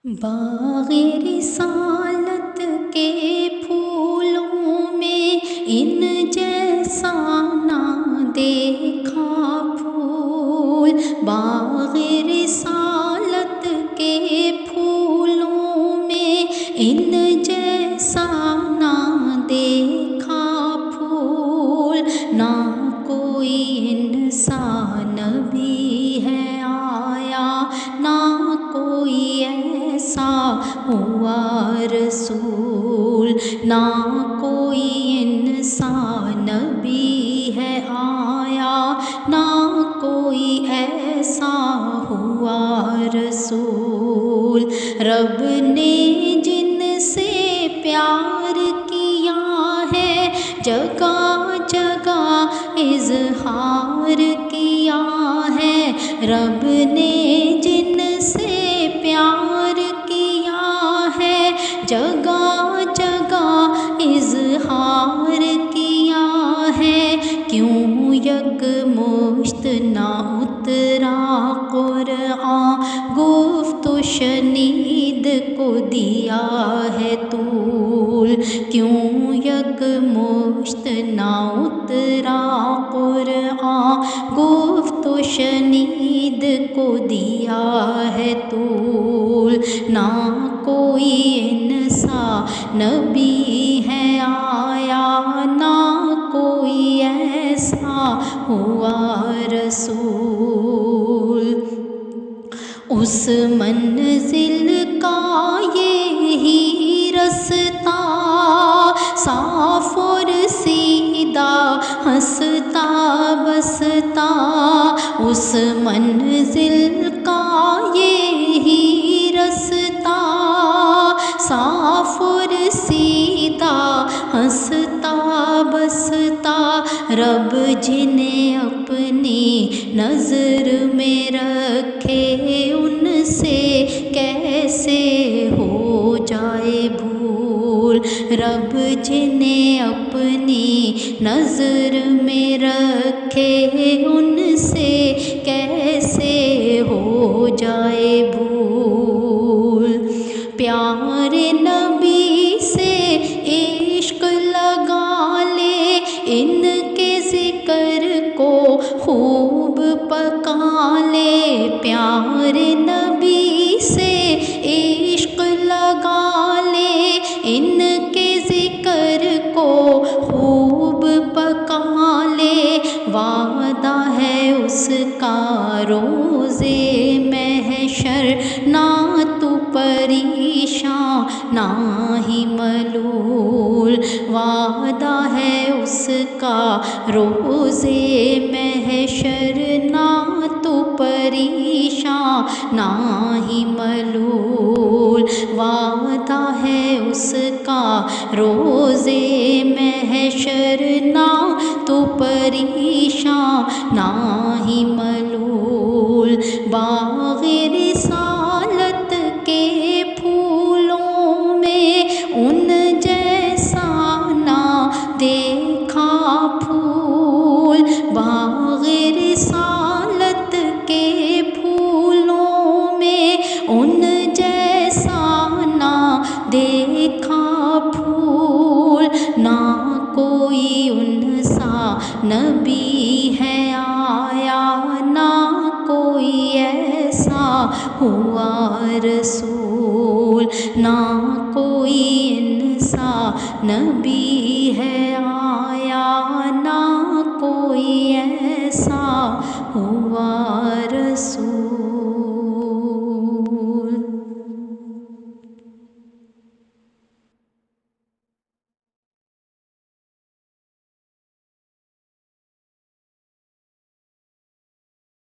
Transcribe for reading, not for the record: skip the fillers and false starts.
باغ رسالت کے پھولوں میں ان جیسا نہ دیکھا پھول، باغ رسالت کے پھولوں میں ان جیسا نہ دیکھا پھول، نہ کوئی انسان بھی ہے آیا، نہ کوئی ایسا ہوا رسول، نہ کوئی انسان بھی ہے آیا، نہ کوئی ایسا ہوا رسول۔ رب نے جن سے پیار کیا ہے جگہ جگہ اظہار کیا ہے، رب نے جن سے پیار کیا ہے جگہ جگہ اظہار کیا ہے، کیوں یکمشت نہ اترا قرآن، گفت و شنید کو دیا ہے طول، کیوں یکمشت نہ اترا قرآن، گفت و شنید کو دیا ہے طول، نہ کوئی انسان بھی ہے آیا، نہ کوئی ایسا ہوا رسول۔ اس منزل کا یہی رستہ صاف اور سیدھا ہنستا بستا، اس منزل کا یہی رستہ صاف اور سیدھا ہنستا بستا، رب جنہیں اپنی نظر میں رکھے ان سے کیسے ہو جائے بھول، رب جنہیں اپنی نظر میں رکھے ان سے کیسے ہو جائے بھول۔ پیارے نبی سے عشق لگا لے، ان کے ذکر کو خوب پکا لے، پیارے نبی سے عشق لگا لے، ان کے ذکر کو خوب پکا لے، وعدہ ہے اس کا روزے محشر، نہ تو پریشان نہ ہی ملول، وعدہ ہے اس کا روزے محشر، نہ تو پریشان نہ ہی ملول، وعدہ ہے اس کا روزے محشر، نہ تو پریشان نہ ہی ملول۔ باغ رسالت کے پھولوں میں ان جیسا نہ دیکھا پھول، باغ رسالت کے پھولوں میں ان جیسا نہ دیکھا پھول، نہ کوئی ان سا نبی ہے آیا، نہ کوئی ایسا ہوا رسول، نہ کوئی انسان نبی ہے آیا، نہ کوئی ایسا ہوا